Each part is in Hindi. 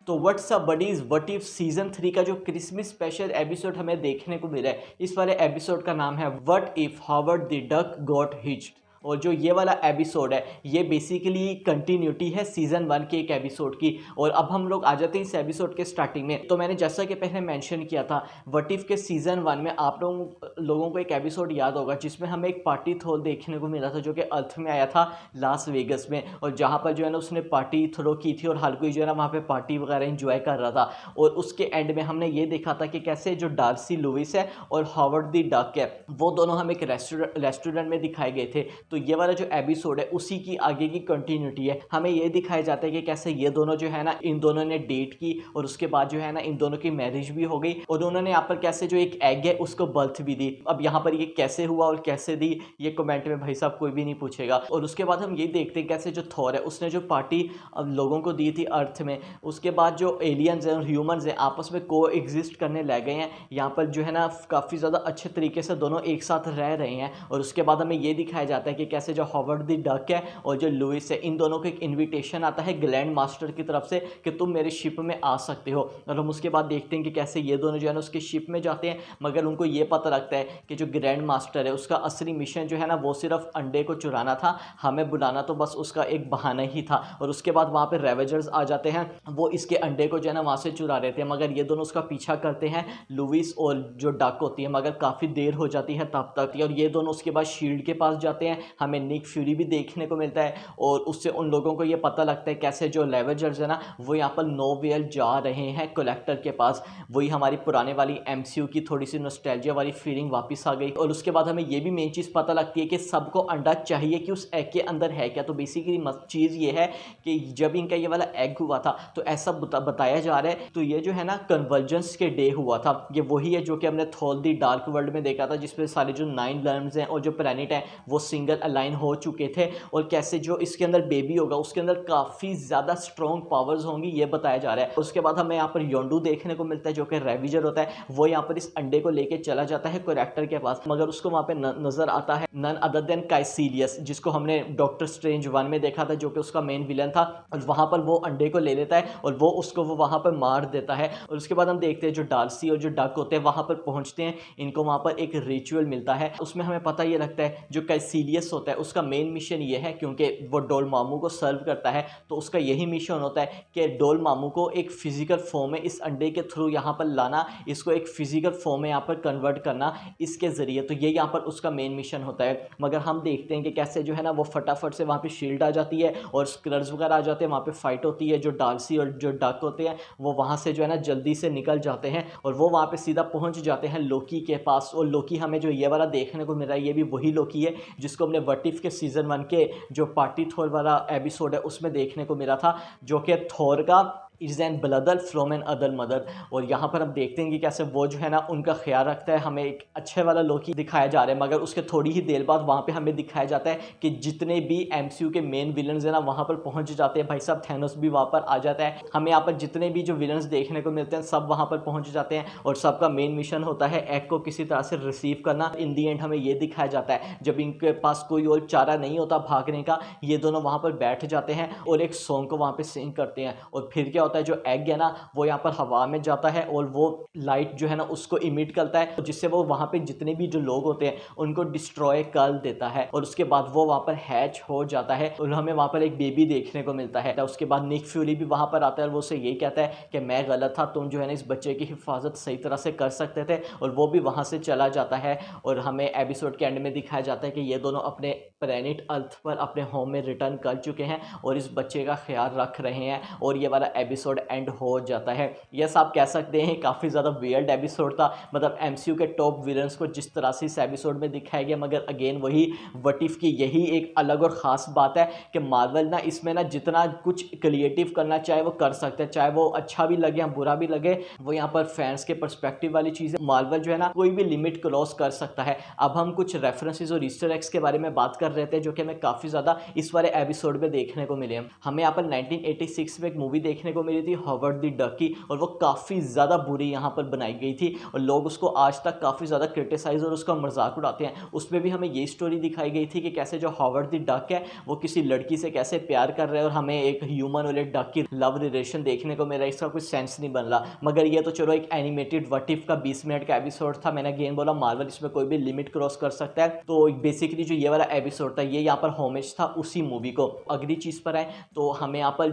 तो what's up buddies, what if season 3 का जो क्रिसमस स्पेशल एपिसोड हमें देखने को मिला है, इस वाले एपिसोड का नाम है what if Howard the duck got hitched. और जो ये वाला एपिसोड है ये बेसिकली कंटिन्यूटी है सीजन 1 के एक एपिसोड की। और अब हम लोग आ जाते हैं इस एपिसोड के स्टार्टिंग में। तो मैंने जैसा कि पहले मेंशन किया था, व्हाट इफ के सीजन 1 में आप लोगों को एक एपिसोड याद होगा जिसमें हमें एक पार्टी थ्रो देखने को मिला था जो कि अर्थ में आया था लास वेगस में, और जहाँ पर जो है ना उसने पार्टी थ्रो की थी और हर कोई जो है ना वहाँ पे पार्टी वगैरह इंजॉय कर रहा था। और उसके एंड में हमने ये देखा था कि कैसे जो डार्सी लुइस है और हावर्ड द डक है वो दोनों हम एक रेस्टोरेंट में दिखाए गए थे। तो ये वाला जो एपिसोड है उसी की आगे की कंटिन्यूटी है। हमें ये दिखाया जाता है कि कैसे ये दोनों जो है ना इन दोनों ने डेट की और उसके बाद जो है ना इन दोनों की मैरिज भी हो गई, और उन्होंने यहाँ पर कैसे जो एक एग है उसको बर्थ भी दी। अब यहाँ पर ये कैसे हुआ और कैसे दी ये कमेंट में भाई साहब कोई भी नहीं पूछेगा। और उसके बाद हम ये देखते हैं कैसे जो थॉर है उसने जो पार्टी अब लोगों को दी थी अर्थ में, उसके बाद जो एलियंस हैं और ह्यूमंस हैं आपस में को एग्जिस्ट करने लग गए हैं। यहाँ पर जो है ना काफ़ी ज़्यादा अच्छे तरीके से दोनों एक साथ रह रहे हैं। और उसके बाद हमें ये दिखाया जाता है कि कैसे जो हावर्ड द डक है और जो लुइस है इन दोनों को एक इनविटेशन आता है ग्रैंड मास्टर की तरफ से कि तुम मेरे शिप में आ सकते हो। और हम उसके बाद देखते हैं कि कैसे ये दोनों जो है ना उसके शिप में जाते हैं, मगर उनको ये पता लगता है कि जो ग्रैंड मास्टर है उसका असली मिशन जो है ना वो सिर्फ अंडे को चुराना था, हमें बुलाना तो बस उसका एक बहाना ही था। और उसके बाद वहाँ पे रेवेजर्स आ जाते हैं, वो इसके अंडे को जो है ना वहाँ से चुरा रहे थे, मगर ये दोनों उसका पीछा करते हैं लुइस और जो डक होती है, मगर काफ़ी देर हो जाती है तब तक। और ये दोनों उसके बाद शील्ड के पास जाते हैं, हमें निक फ्यूरी भी देखने को मिलता है। और उससे उन लोगों को ये पता लगता है कैसे जो रेवेजर्स है ना वो यहाँ पर नोवेल जा रहे हैं कलेक्टर के पास। वही हमारी पुराने वाली एमसीयू की थोड़ी सी नॉस्टैल्जिया वाली फीलिंग वापस आ गई। और उसके बाद हमें ये भी मेन चीज़ पता लगती है कि सबको अंडा चाहिए कि उस एग के अंदर है क्या। तो बेसिकली चीज़ ये है कि जब इनका ये वाला एग हुआ था तो ऐसा बताया जा रहा है, तो ये जो है ना कन्वर्जेंस के डे हुआ था। ये वही है जो कि हमने थॉर द डार्क वर्ल्ड में देखा था, जिसमें सारे जो 9 लर्म्स हैं और जो प्लैनेट हैं वो सिंगल अलाइन हो चुके थे। और कैसे जो इसके अंदर बेबी होगा उसके अंदर काफ़ी ज़्यादा स्ट्रॉन्ग पावर्स होंगी ये बताया जा रहा है। उसके बाद हमें यहाँ पर योंडू देखने को मिलता है जो कि रेविजर होता है। वो यहाँ पर इस अंडे को लेके चला जाता है करेक्टर के पास, मगर उसको वहाँ पे नजर आता है नन अदर देन काइसिलियस, जिसको हमने डॉक्टर स्ट्रेंज 1 में देखा था जो कि उसका मेन विलन था। और वहाँ पर वो अंडे को ले लेता है और वो उसको वहाँ पर मार देता है। और उसके बाद हम देखते हैं जो डार्सी और जो डक होते हैं वहाँ पर पहुँचते हैं, इनको वहाँ पर एक रिचुअल मिलता है। उसमें हमें पता ये लगता है जो काइसिलियस होता है उसका मेन मिशन ये है, क्योंकि वो डोल मामू को सर्व करता है, तो उसका यही मिशन होता है कि डोल मामू को एक फिजिकल फॉर्म में इस अंडे के थ्रू यहाँ पर लाना, इसको एक फिजिकल फॉर्म में यहाँ पर कन्वर्ट करना इसके ज़रिए। तो ये यहाँ पर उसका मेन मिशन होता है। मगर हम देखते हैं कि कैसे जो है ना वो फटाफट से वहाँ पे शील्ड आ जाती है और स्क्रर्स वगैरह आ जाते हैं, वहाँ पे फाइट होती है। जो डार्सी और जो डक होते हैं वो वहाँ से जो है ना जल्दी से निकल जाते हैं और वो वहाँ पे सीधा पहुँच जाते हैं लोकी के पास। और लोकी हमें जो ये वाला देखने को मिल रहा है ये भी वही लोकी है जिसको हमने व्हाट इफ के सीजन 1 के जो पार्टी थोर वाला एपिसोड है उसमें देखने को मिला था, जो कि थोर का is an brother from another mother. और यहाँ पर हम देखते हैं कि कैसे वो जो है ना उनका ख्याल रखता है। हमें एक अच्छे वाला लोकी दिखाया जा रहा है, मगर उसके थोड़ी ही देर बाद वहाँ पे हमें दिखाया जाता है कि जितने भी एमसीयू के मेन विलन्स हैं ना वहाँ पर पहुँच जाते हैं। भाई साहब थैनोस भी वहाँ पर आ जाता है। हमें यहाँ पर जितने भी जो विलन्स देखने को मिलते हैं सब वहाँ पर पहुँच जाते हैं और सबका मेन मिशन होता है एग को किसी तरह से रिसीव करना। इन दी एंड हमें ये दिखाया जाता है जब इनके पास कोई और चारा नहीं होता भागने का, ये दोनों वहाँ पर बैठ जाते हैं और एक सॉन्ग को वहाँ पर सिंग करते हैं। और फिर क्या होता है, जो एग है ना वो यहाँ पर हवा में जाता है और वो लाइट जो है ना उसको इमिट करता है, जिससे वो वहाँ पे जितने भी जो लोग होते हैं उनको डिस्ट्रॉय कर देता है। और उसके बाद वो वहाँ पर हैच हो जाता है और हमें वहाँ पर एक बेबी देखने को मिलता है। उसके बाद निक फ्यूरी भी वहाँ पर आता है और वो उसे यही कहता है कि मैं गलत था, तुम जो है ना इस बच्चे की हिफाजत सही तरह से कर सकते थे। और वो भी वहाँ से चला जाता है। और हमें एपिसोड के एंड में दिखाया जाता है कि ये दोनों अपने प्लैनेट अर्थ पर अपने होम में रिटर्न कर चुके हैं और इस बच्चे का ख्याल रख रहे हैं। और ये वाला एपिसोड एंड हो जाता है। यस, आप कह सकते हैं काफ़ी ज़्यादा वियर्ड एपिसोड था, मतलब एमसीयू के टॉप विलन्स को जिस तरह से इस एपिसोड में दिखाया गया। मगर अगेन वही व्हाट इफ की यही एक अलग और ख़ास बात है कि मार्वल ना इसमें ना जितना कुछ क्रिएटिव करना चाहे वो कर सकते हैं, चाहे वो अच्छा भी लगे या बुरा भी लगे। वो यहाँ पर फैंस के पर्सपेक्टिव वाली चीज़ है, मार्वल जो है ना कोई भी लिमिट क्रॉस कर सकता है। अब हम कुछ रेफरेंसेस और ईस्टर एग्स के बारे में बात कर रहे थे, जो कि हमें काफ़ी ज़्यादा इस वाले एपिसोड में देखने को मिले हैं। हमें यहाँ पर 1986 में एक मूवी देखने को मिली थी हावर्ड द डक की, और वो काफ़ी ज़्यादा बुरी यहाँ पर बनाई गई थी और लोग उसको आज तक काफ़ी ज़्यादा क्रिटिसाइज़ और उसका मजाक उड़ाते हैं। उसमें भी हमें ये स्टोरी दिखाई गई थी कि कैसे जो हावर्ड द डक है वो किसी लड़की से कैसे प्यार कर रहा है, और हमें एक ह्यूमन और एक डक की लव रिलेशन देखने को मिला। इसका कुछ सेंस नहीं बन रहा, मगर ये तो चलो एक एनिमेटेड व्हाट इफ का 20 मिनट का एपिसोड था। मैंने अगेन बोला मार्वल इसमें कोई भी लिमिट क्रॉस कर सकता है, तो बेसिकली जो ये वाला एपिसोड था ये यहाँ पर होमेज था उसी मूवी को। अगली चीज़ पर आए तो हमें यहाँ पर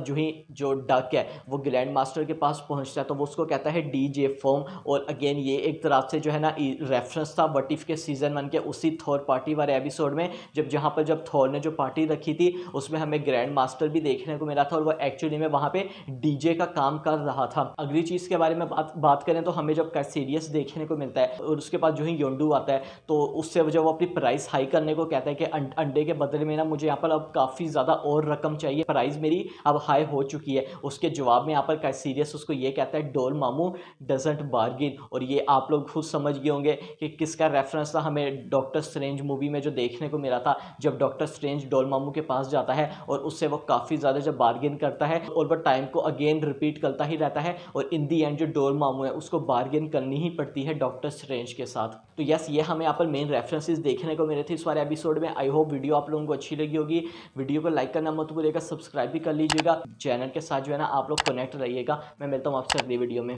जो डक है वो ग्रैंड मास्टर के पास पहुँचता है, तो वो उसको कहता है डीजे फॉर्म। और अगेन ये एक तरह से जो है ना रेफरेंस था व्हाट इफ के सीजन 1 के उसी थॉर पार्टी वाले एपिसोड में, जब थॉर ने जो पार्टी रखी थी उसमें हमें ग्रैंड मास्टर भी देखने को मिला था, और वो एक्चुअली में वहाँ पे डीजे का काम कर रहा था। अगली चीज़ के बारे में बात करें तो हमें जब कैसिडियस देखने को मिलता है और उसके पास जो ही योंडू आता है, तो उससे जब वो अपनी प्राइस हाई करने को कहता है कि अंडे के बदले में ना मुझे यहाँ पर अब काफ़ी ज़्यादा और रकम चाहिए, प्राइस मेरी अब हाई हो चुकी है। उसके जवाब में यहाँ पर कैसिडियस उसको ये कहता है डोल मामू डजंट बार्गिन। और ये आप लोग खुद समझ गए होंगे कि किसका रेफरेंस था हमें डॉक्टर स्ट्रेंज मूवी में जो देखने को मिला था, जब डॉक्टर स्ट्रेंज डोल मामू के पास जाता है और उससे वो काफ़ी ज़्यादा जब बार्गेन करता है और वो टाइम को अगेन रिपीट करता ही रहता है, और इन दी एंड जो डोल मामू है उसको बार्गेन करनी ही पड़ती है डॉक्टर स्ट्रेंज के साथ। तो यस, ये हमें यहाँ पर मेन रेफरेंसेस देखने को मिले थे इस वाले एपिसोड में। आई होप वीडियो आप लोगों को अच्छी लगी होगी। वीडियो को लाइक करना मत भूलिएगा, सब्सक्राइब भी कर लीजिएगा। चैनल के साथ जो है ना आप लोग कनेक्ट रहिएगा। मैं मिलता हूँ आपसे अगली वीडियो में।